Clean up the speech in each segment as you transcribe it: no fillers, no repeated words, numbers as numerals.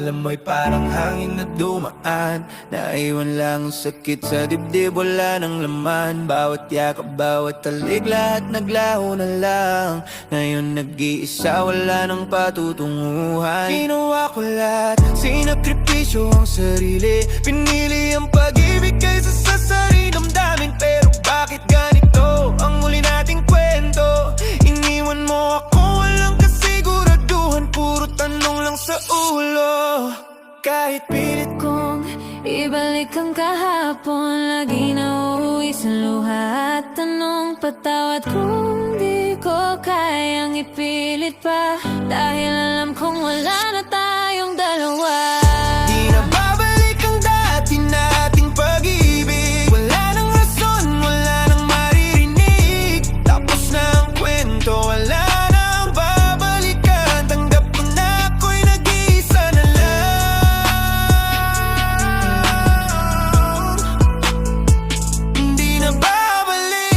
alam mo'y parang hangin na dumaan. Naiwan lang ang sakit sa dibdib, wala ng laman. Bawat yakap, bawat talik, lahat naglaho na lang. Ngayon nag-iisa, wala nang patutunguhan. Ginawa ko lahat, sinakripisyo ang sarili. Pinili ang pag-ibig kaysa sa sarili damdamin. Pero bakit ganito ang huli nating kwento? Iniwan mo ako, walang kasiguraduhan. Puro tanong lang sa ulo. Kahit pilit Kung ibalik ang kahapon, lagi na uuwi sa luha at tanong patawad. Kung di ko kayang ipilit pa, dahil alam kong wala na tayong dalawa. di na babalik ang dati nating pag-ibig. Wala nang rason, wala nang maririnig. Tapos na ang kwento, wala nang babalikan. Tanggap ko na ako'y nag-iisa na lang. Di na babalik.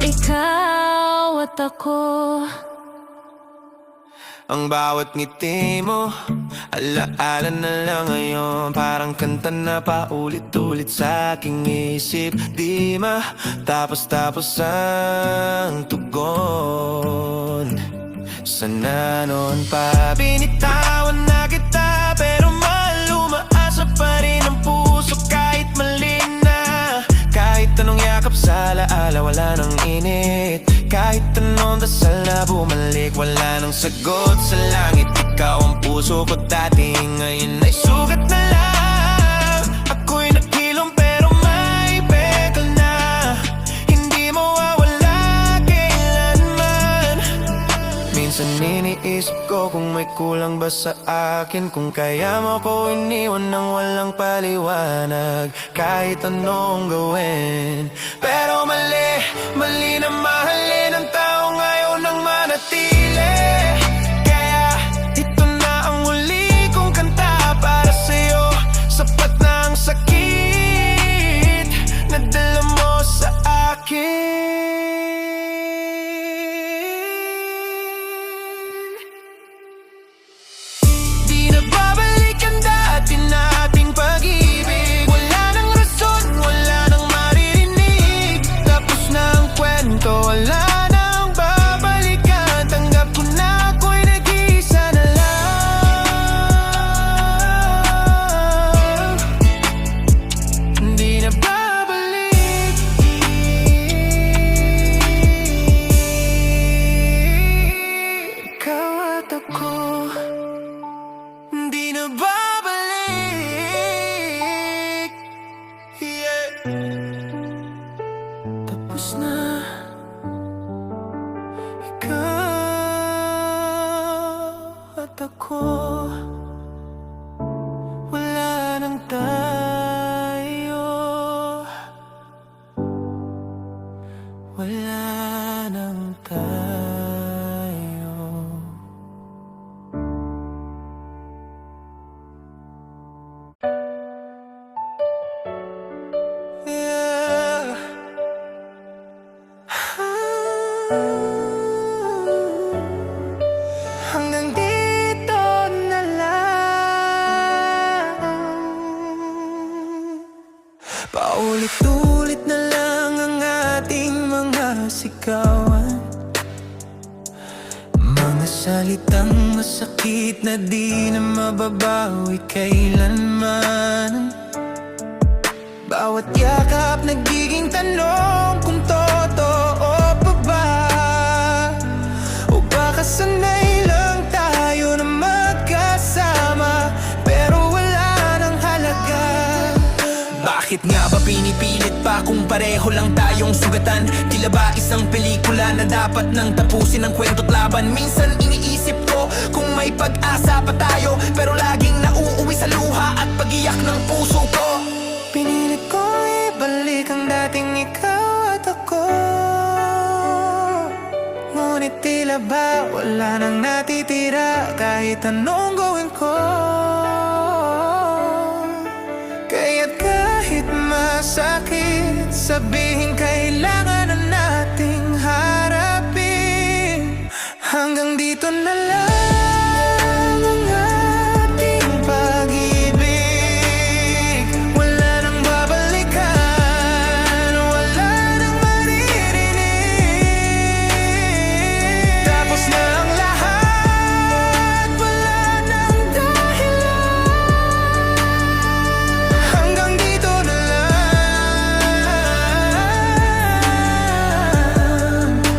Ikaw at ako, Ang bawat ngiti mo, alaala na lang ngayon. Parang kanta na paulit-ulit sa aking isip. Di matapos-tapos ang tugon. Sana noon pa binitawan na kita, pero umaasa pa rin ang puso kahit mali na. Kahit anong yakap sa alaala, wala nang init. Kahit anong dasal na bumalik, wala nang sagot sa langit. Ikaw ang puso ko dati, ngayon ay sugat na lang. Ako'y naghilom pero may pegal na. Hindi mawawala kailanman. Minsan iniisip ko kung may kulang ba sa akin. Kung kaya mo ko iniwan ng walang paliwanag, kahit anong gawin. Pero mali, mali na mahalin ang tao ngayon nang manatili. Kaya ito na ang huli kong kanta para sa'yo. Sapat na ang sakit na dala mo sa akin. Di na babalik ang dati nating pag-ibig. Wala nang rason, wala nang maririnig. Tapos na ang kwento, wala nang babalikan. Tanggap ko na ako'y nag-iisa na lang. Di na babalik. Ikaw at ako, di na babalik. Yeah. Tapos na. Ikaw at ako, wala nang tayo. Wala nang tayo. Yeah. Hanggang dito na lang. Paulit-ulit na lang ang ating mga sigawan. Mga salitang masakit na di na mababawi kailanman. Bawat yakap nagiging tanong kung totoo pa ba, o baka sanay lang tayo na magkasama, pero wala nang halaga. Bakit nga ba pinipilit pa kung pareho lang tayong sugatan? Tila ba isang pelikula na dapat nang tapusin ang kwento't laban? Minsan iniisip ko kung may pag-asa pa tayo, pero laging nauuwi sa luha at pag-iyak ng puso ko. Pinilit ko ibalik ang dating ikaw at ako, ngunit tila ba wala nang natitira kahit anong gawin ko. Kaya't kahit masakit, sabihin kailangan na nating harapin ang Hanggang dito na lang ang ating pag-ibig. Wala nang babalikan, wala nang maririnig. Tapos na ang lahat, wala nang dahilan. Hanggang dito na lang.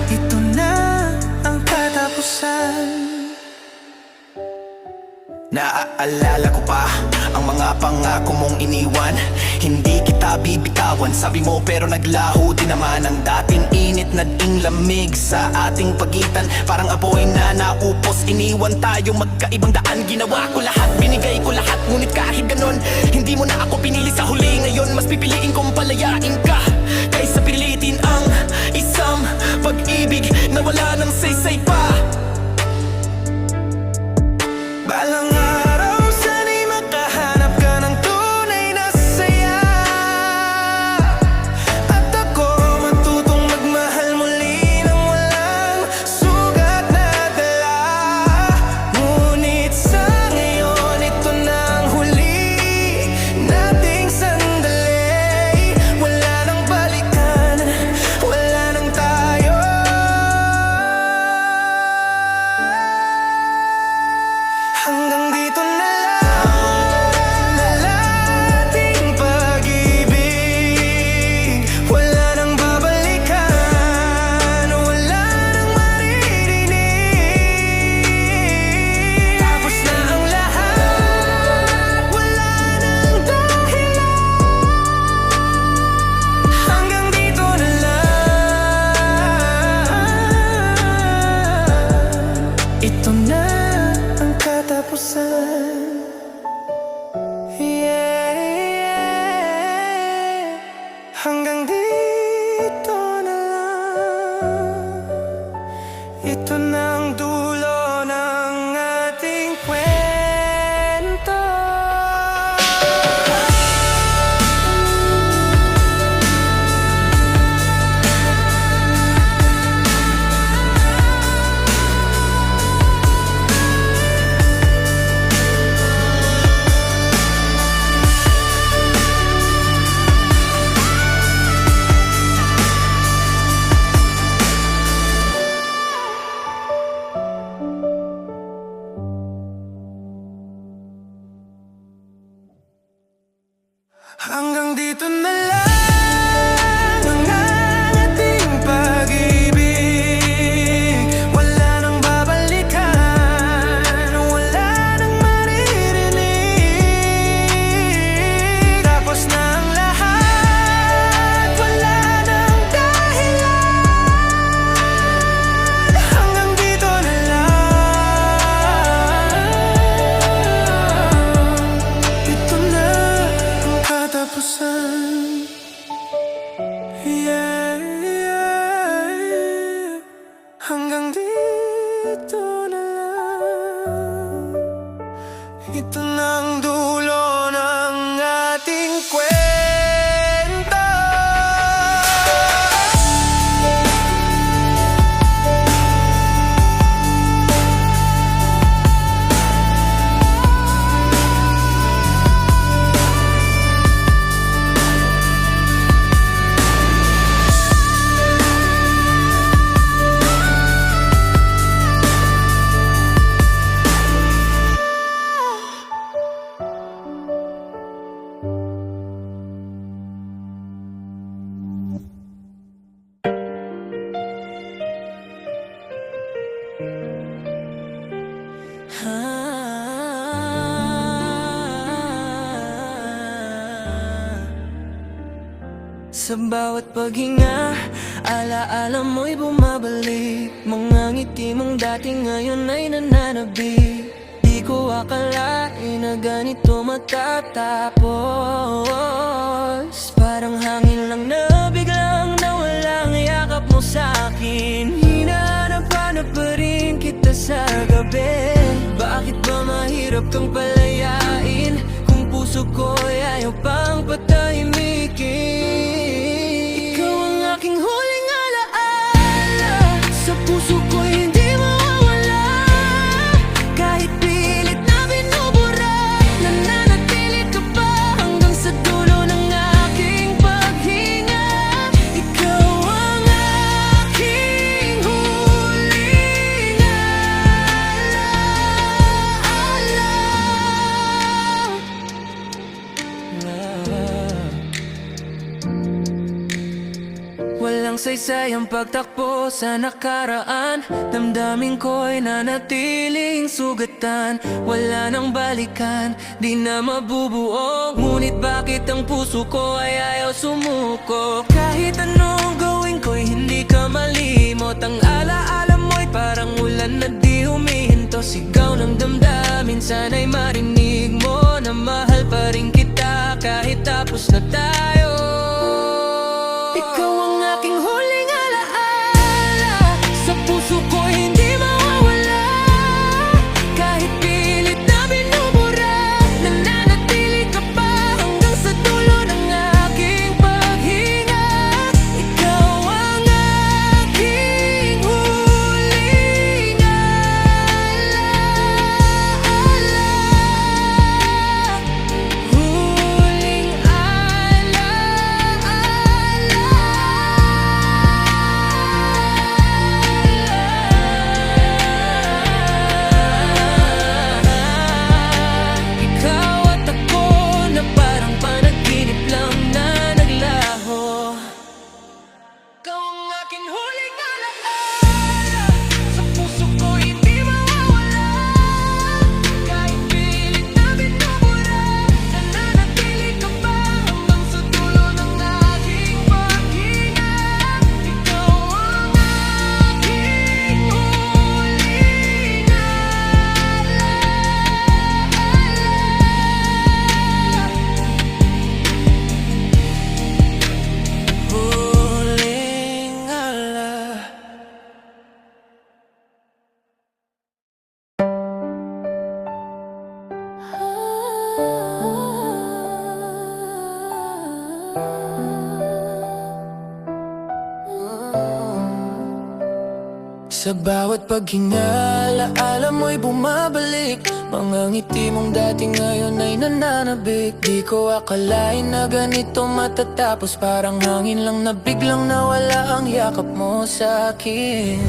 Ito na ang katapusan. Naaalala ko pa ang mga pangako mong iniwan. Hindi kita bibitawan, sabi mo pero naglaho din naman. Ang dating init naging lamig sa ating pagitan. Parang apoy na naupos, iniwan tayo magkaibang daan. Ginawa ko lahat, binigay ko lahat, ngunit kahit ganon hindi mo na ako pinili sa huli. Ngayon mas pipiliin kong palayain ka kaysa pilitin ang isang pag-ibig na wala nang saysay pa. Balang araw sana'y makahanap ka ng tunay na saya, at ako matutong magmahal muli nang walang sugat na dala. Ngunit sa ngayon, ito na ang huli nating sandali. Wala nang balikan, wala nang tayo. Hanggang dito na lang ating pag-ibig. Wala nang babalikan, wala nang maririnig. Tapos na ang lahat, wala nang dahilan. Hanggang dito na lang. Ito na ang katapusan. Yeah, yeah. Hanggang dito na lang. Ito na ang dulo ng ating kwento. Hanggang dito na lang ang ating pag-ibig. Wala nang babalikan, wala nang maririnig. Tapos na ang lahat, wala nang dahilan. Hanggang dito na lang. Ito na ang katapusan. Yeah, yeah. Hanggang dito na lang. Ito na ang dulo ng ating kwento. Sa bawat paghinga, alaala mo'y bumabalik. Mga ngiti mong dati ngayon ay nananabik. Di ko akalain na ganito matatapos. Parang hangin lang na biglang nawala ang yakap mo sa'kin. Hinahanap-hanap pa rin kita sa gabi. Bakit ba mahirap kang palayain kung puso ko'y ayaw pang patahimikin? Ikaw ang aking huling alaala, sa puso ko'y hindi mawawala. saysay ang pagtakbo sa nakaraan. Damdamin ko'y nanatiling sugatan. Wala nang balikan, di na mabubuo. Ngunit bakit ang puso ko ay ayaw sumuko? Kahit anong gawin ko'y hindi ka malimot. Ang alaala mo'y parang ulan na di humihinto. Sigaw ng damdamin, sana'y marinig mo na mahal pa rin kita kahit tapos na tayo. Ikaw ang aking huling alaala, sa puso ko hindi mawawala. Kahit pilit na binubura, nananatili ka pa hanggang sa dulo ng aking paghinga. Ikaw ang aking huling alaala. Huling ikaw at ako na parang panaginip lang na naglaho. Ikaw ang aking huling alaala, sa puso ko hindi mawawala. Kahit pilit na binubura, nananatili ka pa hanggang sa dulo ng aking paghinga. Ikaw ang aking huling alaala. Huling ala. Sa bawat paghinga, alam mo'y bumabalik. Mga ngiti mong dati ngayon ay nananabik. Di ko akalain na ganito matatapos. Parang hangin lang na biglang nawala ang yakap mo sa akin.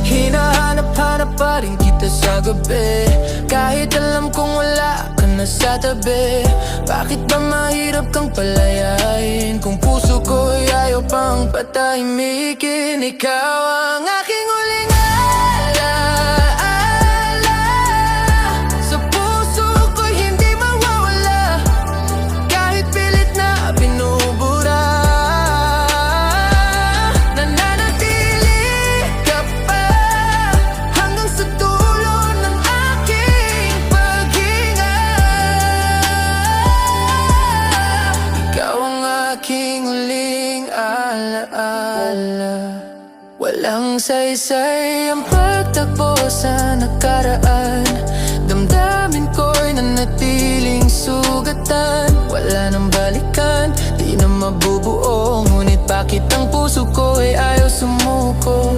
Hinahanap-hanap pa rin kita sa gabi, kahit alam kong wala ka na sa tabi. Bakit ba mahirap kang palayain kung puso ko'y ayaw pang patahimikin? Ikaw ang aking huling alaala, sa puso ko'y hindi mawawala. Kahit pilit na binubura, nananatili ka pa hanggang sa dulo ng aking paghinga. Ikaw ang aking huling alaala. Walang saysay ang pagtakbo sa nakaraan. Damdamin ko'y nanatiling sugatan. Wala nang balikan, di na mabubuo. Ngunit bakit ang puso ko ay ayaw sumuko?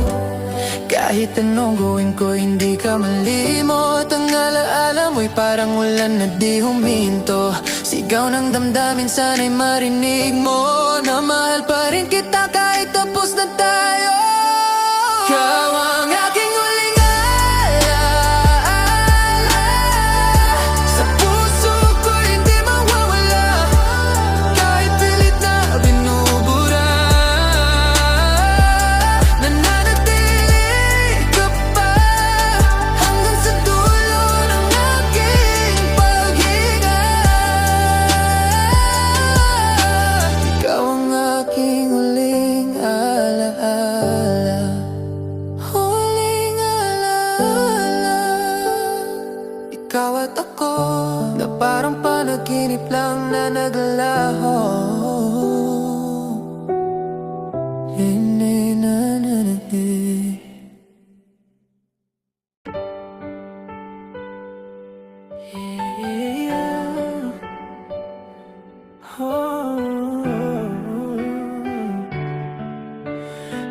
Kahit anong gawin ko hindi ka malimot. Ang alaala mo'y parang ulan na di huminto. Sigaw ng damdamin, sana'y marinig mo na mahal pa rin kita kahit tapos na tayo. Ikaw ang aking huling alaala, sa puso ko hindi mawawala. Kahit pilit na binubura, nananatili ka pa hanggang sa dulo ng aking paghinga. Ikaw ang aking huling alaala. Huling alaala, ikaw at ako na parang panaginip lang na naglaho.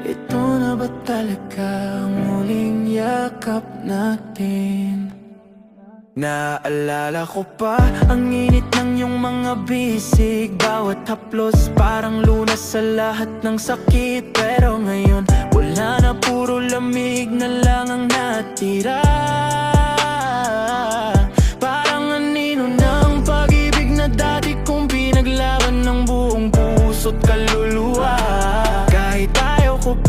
Ito na ba talaga ang huling yakap natin? Naalala ko pa ang init ng iyong mga bisig. Bawat haplos parang lunas sa lahat ng sakit. Pero ngayon wala na, puro lamig na lang ang natira. Parang anino ng pag-ibig na dati kong pinaglaban ng buong puso't kaluluwa. Kahit ayaw ko pa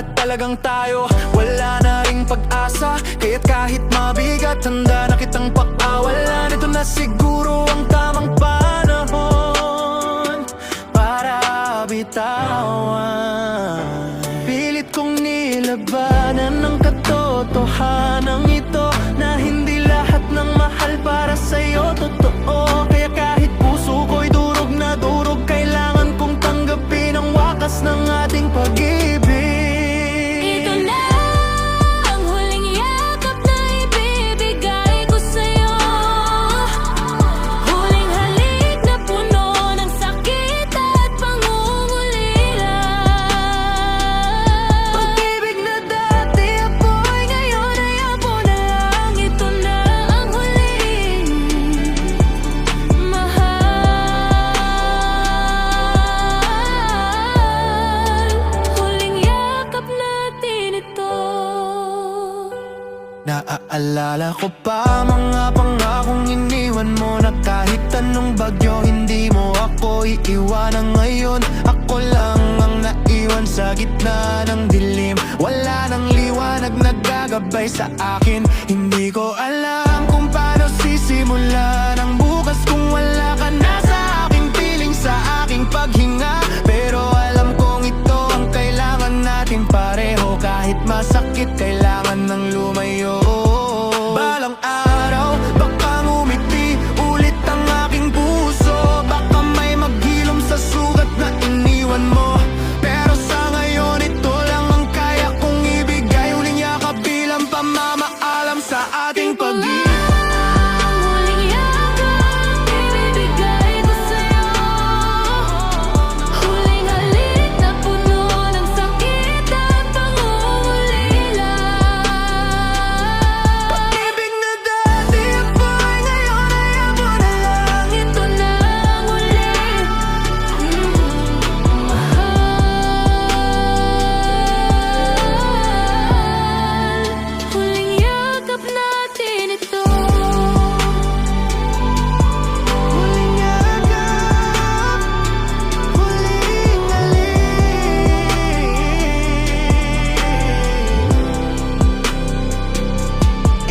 na talagang tayo. Wala na ring pag-asa, kaya't kahit mabigat, handa na kitang pakawalan. Ito na siguro ang tamang panahon para bitawan. Pilit kong nilabanan ng katotohanan ito, na hindi lahat ng mahal para sa'yo totoo. Kaya kahit puso ko'y durog na durog, kailangan kong tanggapin ang wakas ng ating pag-ibig. Ito na ang huling yakap na ibibigay ko sa'yo. Huling halik na puno ng sakit at pangungulila. Pag-ibig na dati apoy, ngayon ay abo na lang. Ito na ang huling mahal. Huling yakap natin ito. Naaalala ko pa mga pangakong iniwan mo, na kahit anong bagyo hindi mo ako iiwanan. Ngayon ako lang ang naiwan sa gitna ng dilim. Wala nang liwanag nagagabay sa akin. Hindi ko alam kung paano sisimulan ang bukas kung wala ka na sa aking piling, sa aking paghinga. Pero alam kong ito ang kailangan natin pareho. Kahit masakit, kailangan ng lumayo. Balang araw, baka ngumiti ulit ang aking puso. Baka may maghilom sa sugat na iniwan mo. Pero sa ngayon, ito lang ang kaya kong ibigay. Huling yakap bilang pamamaalam sa ating pag-ibig. Huling yakap ibibigay ko sa'yo. Huling halik na puno ng sakit at pangungulila. Pag-ibig na dati apoy, ngayon ay abo na lang. Ito na ang huling mahal. Huling yakap natin ito. Huling yakap, huling halik.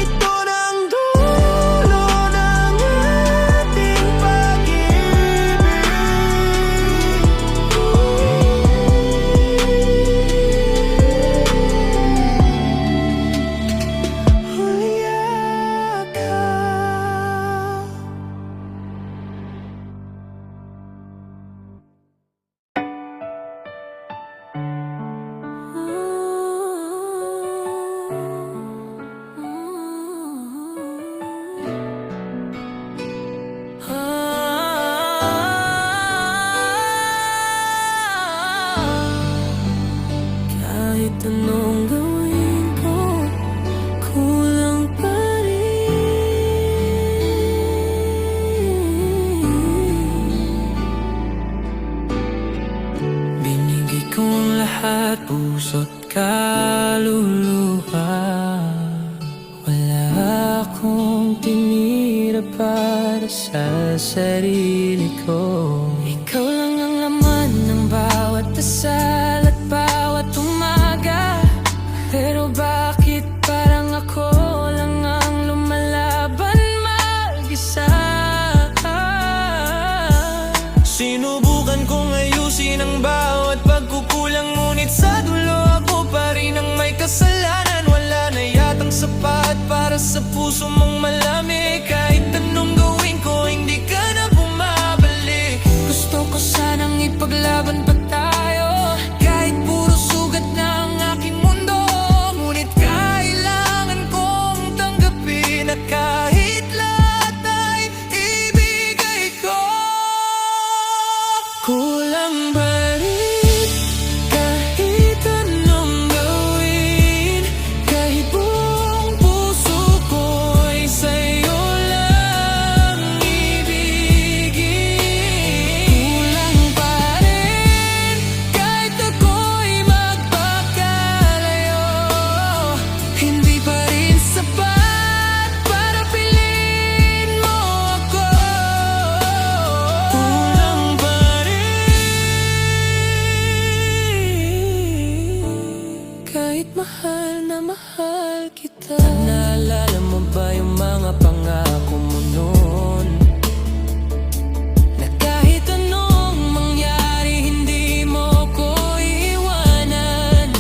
Ito na ang dulo ng ating pag-ibig. Huling yakap. Kahit anong gawin ko, kulang pa rin. Binigay ko ang lahat, puso't kaluluwa. Wala akong tinira para sa sarili ko. Ikaw lang ang laman ng bawat dasal at bawat umaga. Pero bakit parang ako lang ang lumalaban mag-isa? Sinubukan kong ayusin ang bawat pagkukulang, ngunit sa dulo ako pa rin ang may kasalanan. Wala na yatang sapat para sa puso mong malamig. Kahit anong gawin ko, hindi ka na bumabalik. Gusto ko sanang ipaglaban pa tayo, kahit puro sugat na ang aking mundo. Ngunit kailangan kong tanggapin na kahit lahat ay ibigay ko, Kulang pa rin kahit anong gawin. Kahit buong puso ko'y kahit mahal na mahal kita. Naalala mo ba yung mga pangako mo noon? Na kahit anong mangyari, hindi mo ko iiwanan.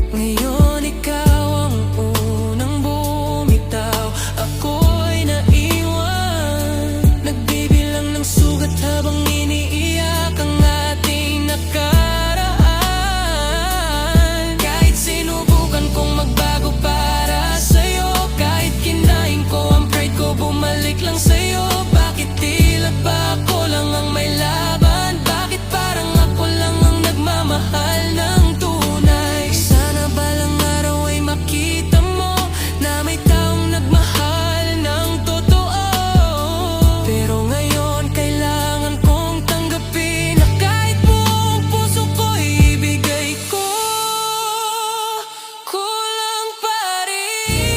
Ngayon ikaw ang unang bumitaw, ako'y naiwan. Nagbibilang ng sugat habang iniiyak ang ating nakaraan. Kahit sinubukan kong magbago para sa'yo, kahit kinain ko ang pride ko, bumalik lang sa'yo. Bakit tila ba ako lang ang may laban? Bakit parang ako lang ang nagmamahal ng tunay? Sana balang araw ay makita mo na may taong nagmahal ng totoo. Pero ngayon kailangan kong tanggapin na kahit buong puso ko'y ibigay ko, kulang pa rin.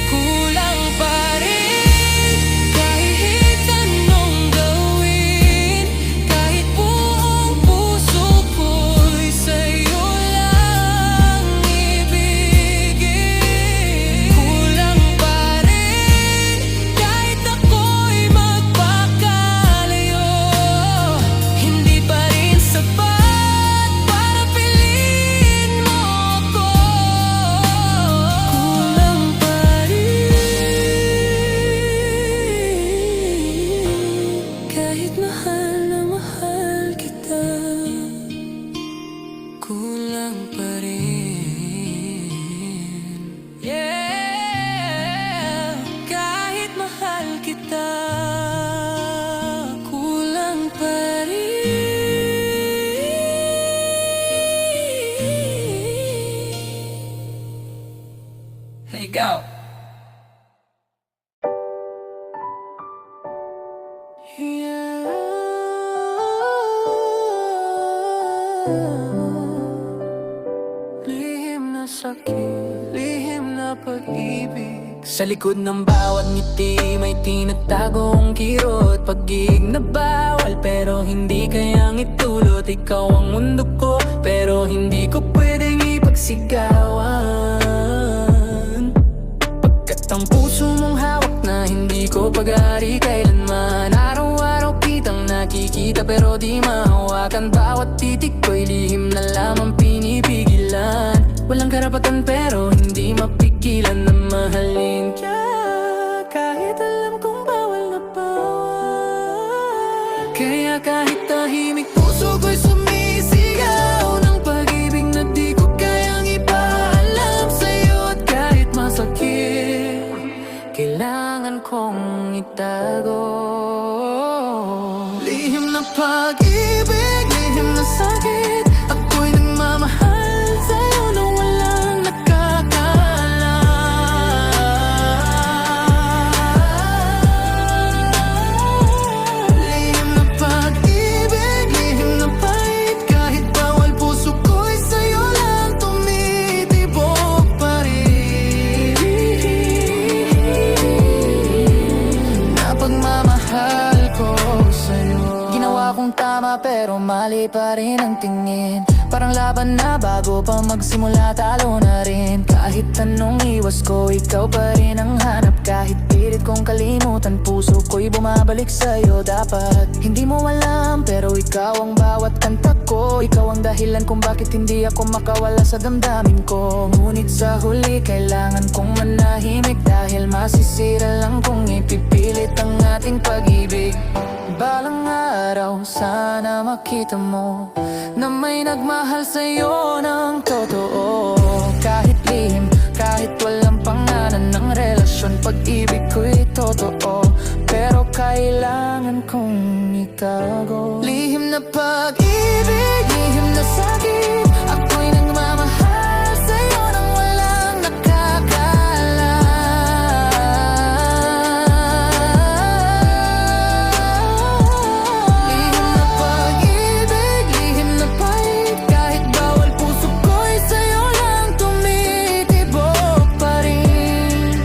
Kulang pa rin. Kahit anong gawin, kahit buong puso ko'y sa'yo lang ibigin. Kulang pa rin. Kahit ako'y magpakalayo, hindi pa rin sapat para piliin mo ako. Kulang pa rin. Kahit mahal na mahal kita, kulang pa rin. Yeah, kahit mahal kita, kulang pa rin. Hey, go! Lihim na sakit, lihim na pag-ibig. Sa likod ng bawat ngiti may tinatagong kirot. Pag-ibig na bawal pero hindi kayang itulot. Ikaw ang mundo ko pero hindi ko pwedeng ipagsigawan. Pagkat ang puso mong hawak na hindi ko pag-ari kailanman. Araw-araw kitang nakikita pero di mahawakan. Bawat titik ko'y lihim na lamang pinipigilan. Walang karapatan pero hindi mapigilan na mahalin ka. Kahit alam kong bawal na bawal. Kaya kahit tahimik puso ko'y sumisigaw ng pag-ibig na di ko kayang ipaalam sa'yo. At kahit masakit, kailangan kong itago. Lihim na pag-ibig, lihim na sakit. Ako'y nagmamahal sa'yo na walang nakakaalam. Lihim na pag-ibig, lihim na pait. Kahit bawal puso ko'y sa'yo lang tumitibok pa rin. Na pagmamahal ko sa'yo. Ginawa kong tama pero mali pa rin ang tingin. Parang laban na bago pa magsimula talo na rin. Kahit anong iwas ko, ikaw pa rin ang hanap. Kahit pilit kong kalimutan, puso ko'y bumabalik sa'yo. Dapat hindi mo alam pero ikaw ang bawat kanta ko. Ikaw ang dahilan kung bakit hindi ako makawala sa damdamin ko. Ngunit sa huli kailangan kong manahimik, dahil masisira lang kung ipipilit ang ating pag-ibig. Balang araw sana makita mo na may nagmahal sa'yo ng totoo. Kahit lihim, kahit walang pangalan ng relasyon, pag-ibig ko'y totoo pero kailangan kong itago. Lihim na pag-ibig, lihim na sakit. Ako'y nagmamahal sa'yo nang walang nakakaalam. Lihim na pag-ibig, lihim na pait. Kahit bawal puso ko'y sa'yo lang tumitibok pa rin.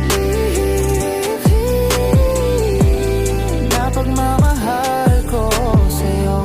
Na pagmamahal ko sa'yo.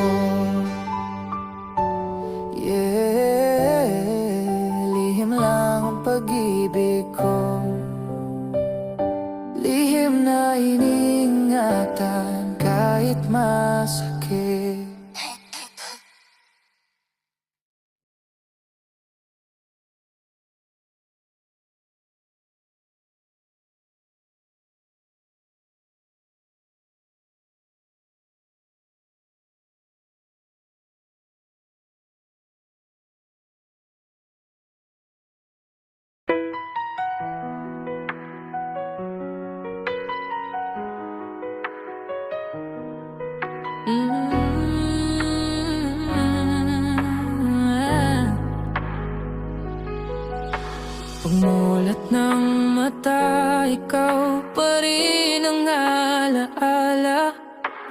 Pagmulat ng mata, ikaw pa rin ang alaala.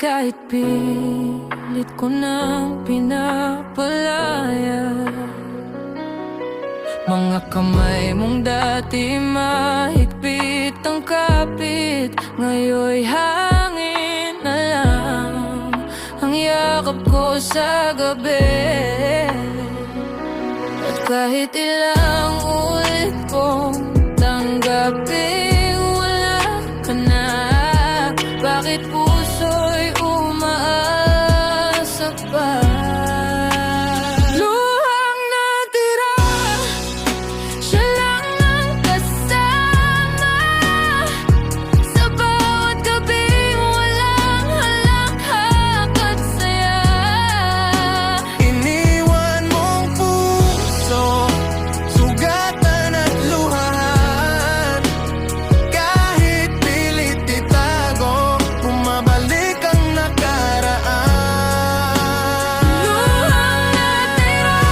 Kahit pilit ko nang pinapalaya. Mga kamay mong dati mahigpit ang kapit, ngayon'y hangin na lang ang yakap ko sa gabi. At kahit ilang ulit kong tanggapin, wala ka na. Bakit puso'y umaasa pa? Luhang natira, siya lang ang kasama. Sa bawat gabing walang halakhak at saya. Iniwan mong puso, sugatan at luhahan. Kahit pilit itago, bumabalik ang nakaraan. Luhang natira,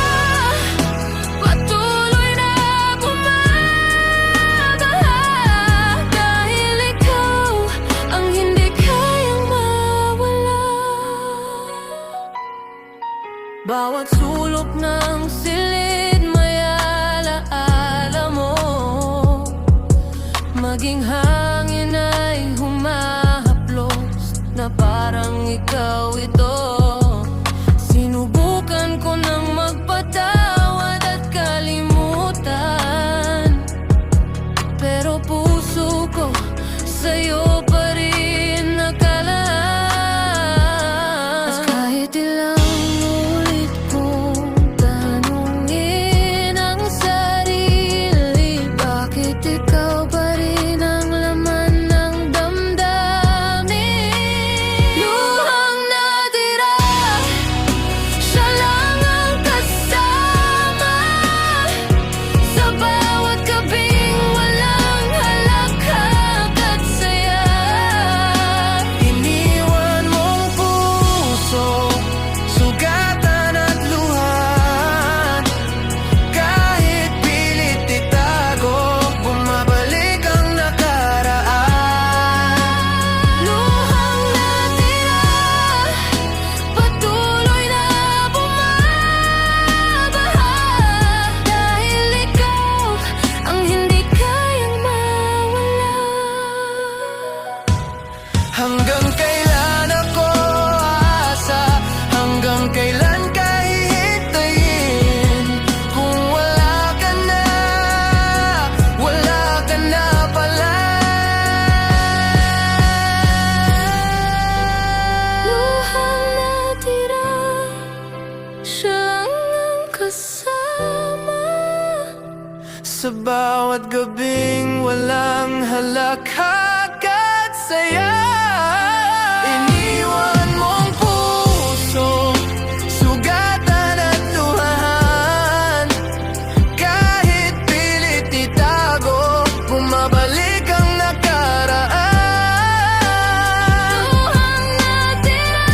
patuloy na bumabaha. Dahil ikaw ang hindi kayang mawala. Bawat sulok ng silid may alaala mo. Maging hangin ay humahaplos na parang ikaw ito. Sinubukan ko nang magpatawad at kalimutan, pero puso ko sa'yo pa rin nakalaan. At kahit ilang ulit kong tanungin ang sarili, bakit ikaw pa rin ang laman ng damdamin? Luhang natira, siya lang ang kasama. Sa bawat gabing walang halakhak at saya. Iniwan mong puso, sugatan at luhan. Kahit pilit itago, bumabalik ang nakaraan. Luhang natira, patuloy na bumabaha. Dahil ikaw ang hindi kayang mawala. Hanggang kailan ako aasa? Hanggang kailan ka hihintayin? Kung wala ka na pala. Luhang natira, siya lang ang kasama. Sa bawat gabing walang halakhak at saya. Iniwan mong puso, sugatan at luhahan. Kahit pilit itago, bumabalik ang nakaraan. Luhang natira,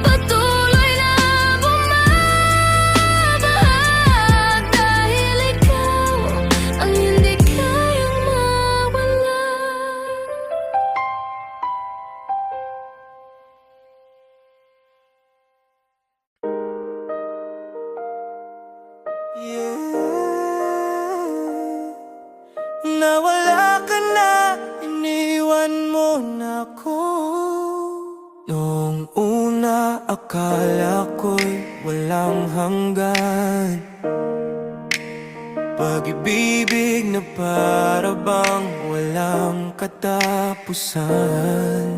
patuloy na bumabaha. Dahil ikaw ang hindi kayang mawala. Nawala ka na, iniwan mo na ako. Noong una, akala ko'y walang hanggan. Pag-ibig na para bang walang katapusan.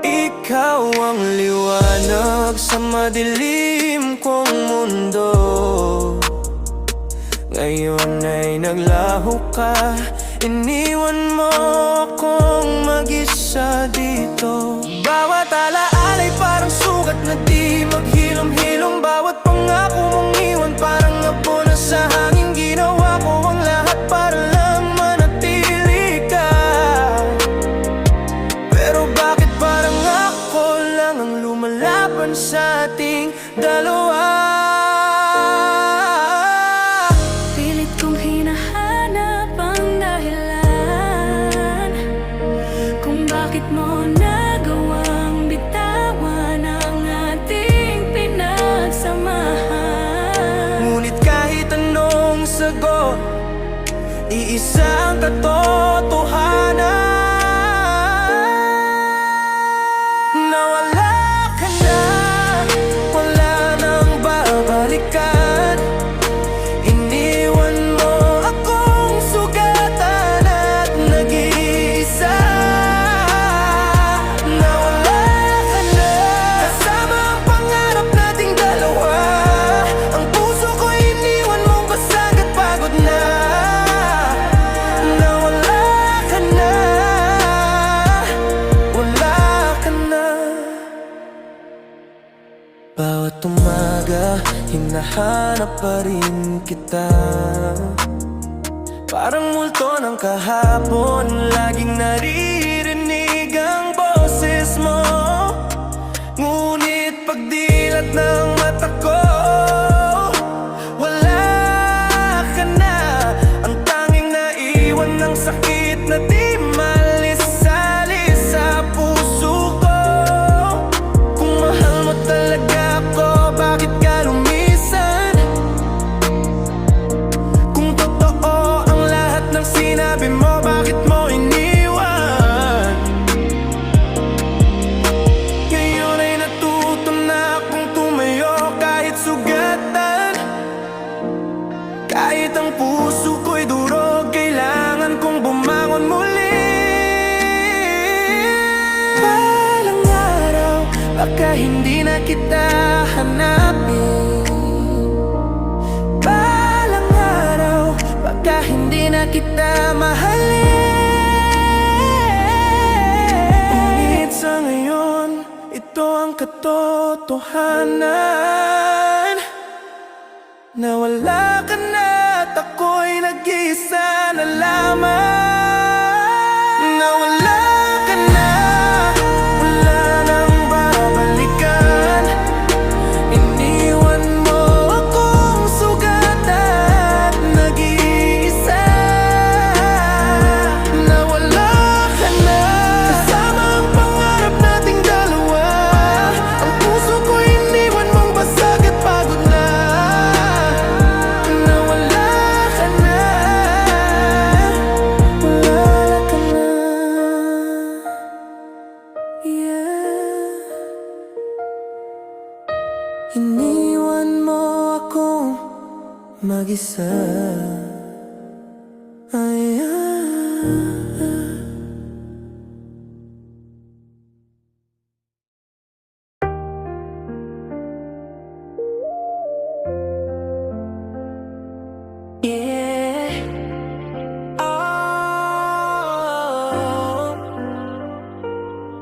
Ikaw ang liwanag sa madilim kong mundo. Ngayon ay naglaho ka, iniwan mo akong mag-isa dito. Bawat alaala'y parang sugat na di maghilom-hilom. Bawat pangako mong iwan parang apo na sa hangin. Ginawa ko ang lahat para lang manatili ka. Pero bakit parang ako lang ang lumalaban sa ating dalawa? Pilit kong hinahanap sagot, iisang katotohanan na wala ka na, wala nang babalikan. Iniwan mo akong sugatan at nag-iisa, na wala ka na. Kasama ang pangarap nating dalawa, ang puso ko iniwan mong basag at pagod na. Na wala ka na, wala ka na. Bawat umaga, hinahanap pa rin kita. Parang multo ng kahapon, laging naririnig ang boses mo. Ngunit pagdilat ng mata ko, wala ka na. Ang tanging naiwan ng sakit na di malis-alis sa puso ko. Kung mahal mo talaga ako, bakit ka lumisan? Kung totoo ang lahat ng sinabi mo, bakit mo iniwan? Ngayon ay natuto na akong tumayo kahit sugatan. Kahit ang puso ko'y durog, kailangan kong bumangon muli. Balang araw, baka hindi na kita hanapin. Balang araw, baka hindi na kita mahalin. Ngunit sa ngayon, ito ang katotohanan, na wala ka na at ako'y nag-iisa na lamang. Na wala ka na, wala nang babalikan. Iniwan mo akong sugatan at nag-iisa, na wala ka na. Kasama ang pangarap nating dalawa, ang puso ko iniwan mong basag at pagod na. Na wala ka na, wala ka na. Yeah. Iniwan mo akong mag-isa. Ay, yeah. Oh,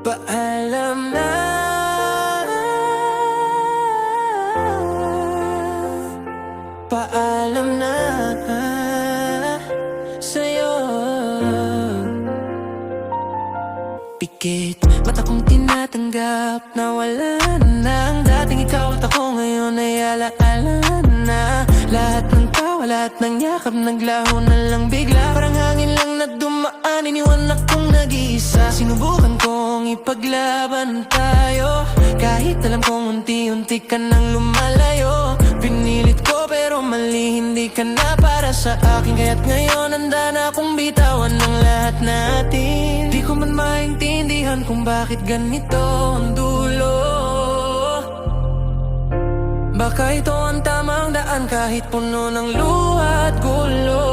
paalam na. Paalam na sa'yo. Pikit, mata kong tinatanggap na wala na ang dating ikaw at ako ngayon ay alaala na. Lahat ng tawa, lahat ng yakap, naglaho na lang bigla. Parang hangin lang na dumaan, iniwan akong nag-iisa. Sinubukan kong ipaglaban tayo, kahit alam kong unti-unti ka nang lumalayo. Pinilit ko pero mali, hindi ka na para sa akin. Kaya't ngayon handa na akong bitawan ng lahat natin. Di ko man maintindihan kung bakit ganito ang dulo. Baka ito ang tamang daan kahit puno ng luha at gulo.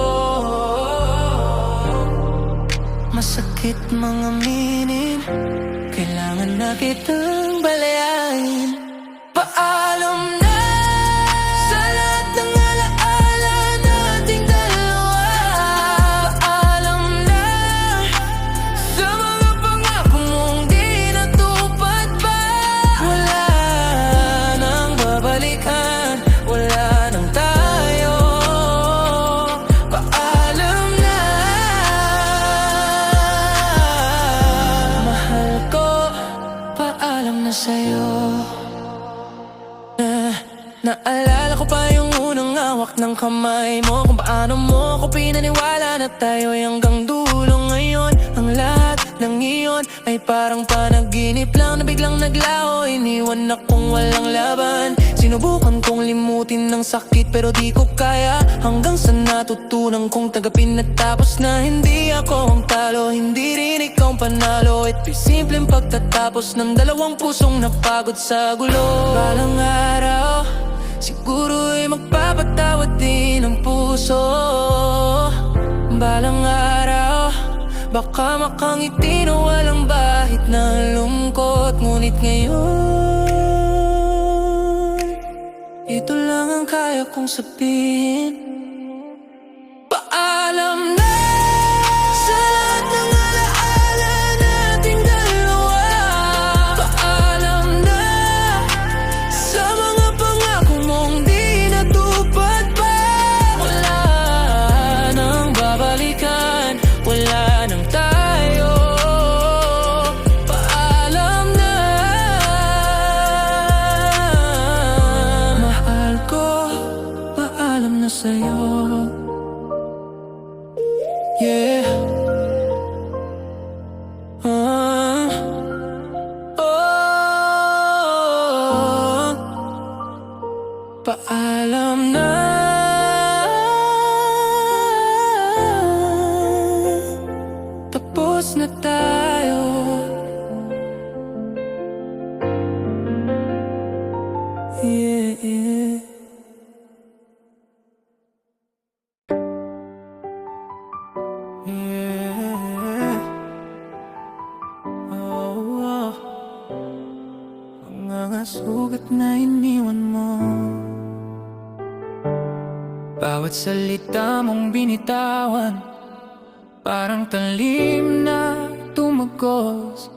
Masakit mga aminin, kailangan na kitang balayain. Paalam na sa lahat ng alaala nating dalawa. Paalam na sa mga pangako mong di natupad pa. Wala nang babalikan, wala nang tayo. Paalam na, mahal ko. Paalam na sa'yo. Naalala ko pa yung unang hawak ng kamay mo, kung paano mo ako pinaniwala na tayo'y hanggang dulo. Ngayon ang lahat ng iyon ay parang panaginip lang na biglang naglaho. Iniwan akong walang laban. Sinubukan kong limutin ng sakit pero di ko kaya, hanggang sa natutunan kong tagapin at tapos na hindi ako ang talo, hindi rin ikaw ang panalo. Ito'y simpleng pagtatapos ng dalawang pusong napagod sa gulo. Balang araw, siguro ay magpapatawad din ang puso. Balang araw, baka makangiti na walang bahid na lungkot. Ngunit ngayon, ito lang ang kaya kong sabihin. Paalam na sa lahat ng alaala nating dalawa. Paalam na sa mga pangako mong di natupad pa. Wala nang babalikan, wala nang tayo. Paalam na. Mahal ko, paalam na sa'yo. Yeah. Oh, paalam na. Tapos na tayo. Yeah, yeah. Yeah. Oh, mga sugat na iniwan mo, bawat salita mong binitawan, parang talim na tumagos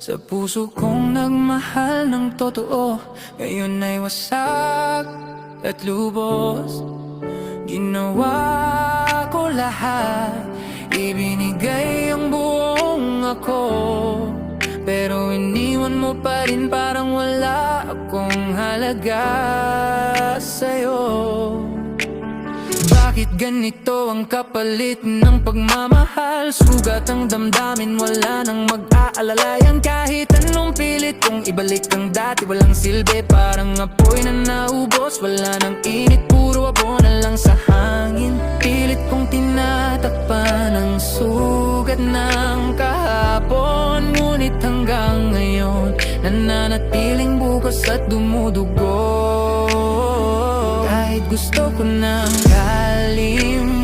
sa puso kong nagmahal ng totoo. Ngayon ay wasak at lubos. Ginawa ko lahat, ibinigay ang buong ako, pero iniwan mo pa rin parang wala akong halaga sa'yo. Bakit ganito ang kapalit ng pagmamahal? Sugat ang damdamin, wala nang mag-aalalayan. Kahit anong pilit kong ibalik ang dati, walang silbi, parang apoy na naubos. Wala nang init, puro abo na lang sa hangin. Pilit kong tinatakpan ang sugat ng kahapon, ngunit hanggang ngayon nananatiling bukas at dumudugo. Kahit gusto ko nang kalimutan,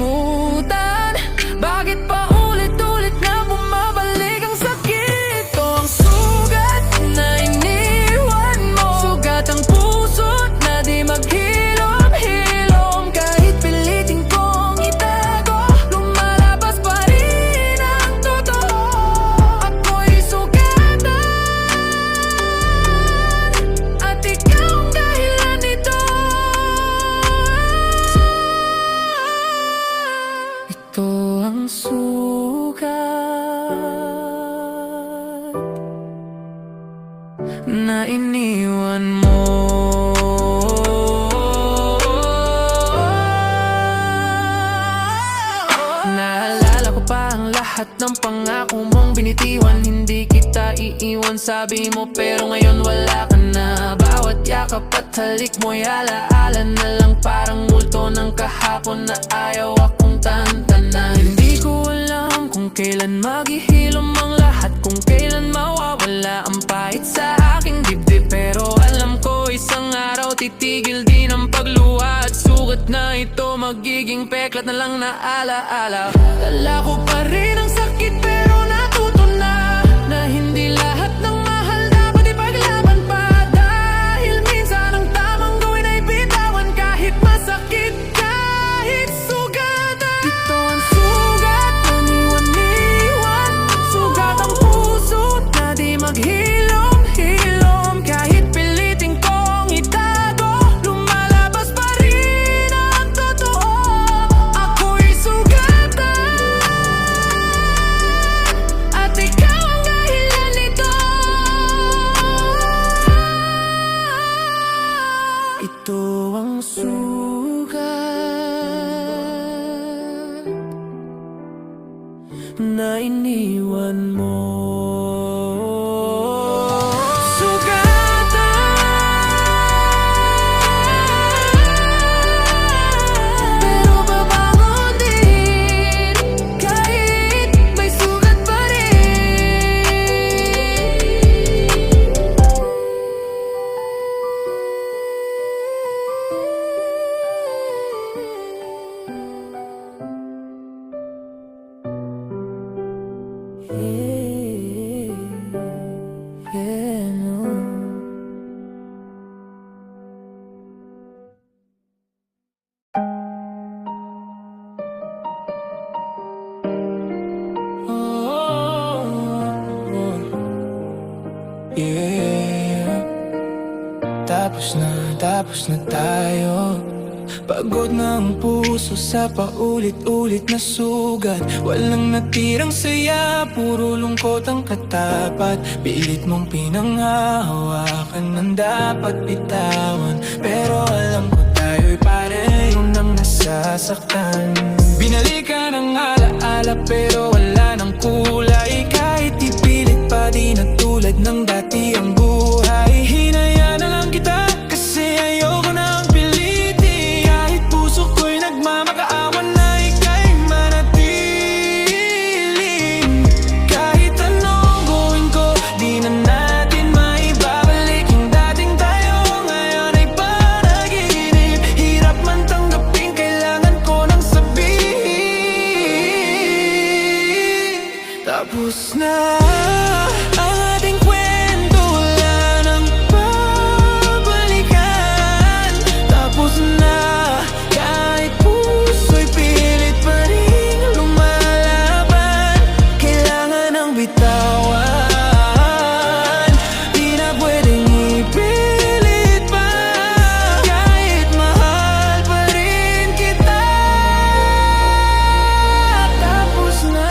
bakit pa ulit-ulit na bumabalik ang sakit? Ito ang sugat na iniwan mo, sugat ang puso na di maghilom-hilom. Kahit pilitin kong itago, lumalabas pa rin ang totoo. Ako'y sugatan at ikaw ang dahilan nito. Ito ang sugat na iniwan mo. Naalala ko pa ang lahat ng pangako mong binitiwan. Hindi kita iiwan sabi mo, pero ngayon wala ka na. Bawat yakap at halik mo'y alaala na lang, parang multo ng kahapon na ayaw akong tantanan. Hindi ko alam kung kailan maghihilom ang lahat, kung kailan mawawala ang pahit sa aking dibdib, pero alam ko isang araw titigil din ang pagluha. At sugat na ito magiging peklat na lang na alaala. Dala ko pa rin ang sakit pero natuto na hindi lahat ng mahal dapat ipaglaban pa. Dahil minsan ang tamang gawin ay bitawan, kahit masakit, kahit sugatan. Ito ang sugat na iniwan-iwan, sugat ang puso na di maghilom-hilom. Kahit pilitin kong itago, lumalabas pa rin ang totoo. Ako'y sugatan at ikaw ang dahilan nito. Ito ang sugat na iniwan mo. Tapos na tayo. Pagod na ang puso sa paulit-ulit na sugat. Walang natirang saya, puro lungkot ang katapat. Pilit mong pinanghahawakan ng dapat bitawan. Pero alam ko tayo'y pareho nang nasasaktan. Binalikan ang alaala pero wala nang kulay. Kahit ipilit pa di na tulad ng dati ang buhay. Hinayaan na lang kita kasi ayoko na ang pilitin. Kahit puso ko'y nagmamakaawan na ika'y manatiling. Kahit anong gawin ko, di na natin maibabalik yung dating tayo. Ngayon ay panaginip. Hirap man tanggapin, kailangan ko nang sabihin. Tapos na ang ating kwento, wala nang babalikan. Tapos na, kahit puso'y pilit pa rin lumalaban. Kailangan ng bitawan, di na pwedeng ipilit pa. Kahit mahal pa rin kita. Tapos na.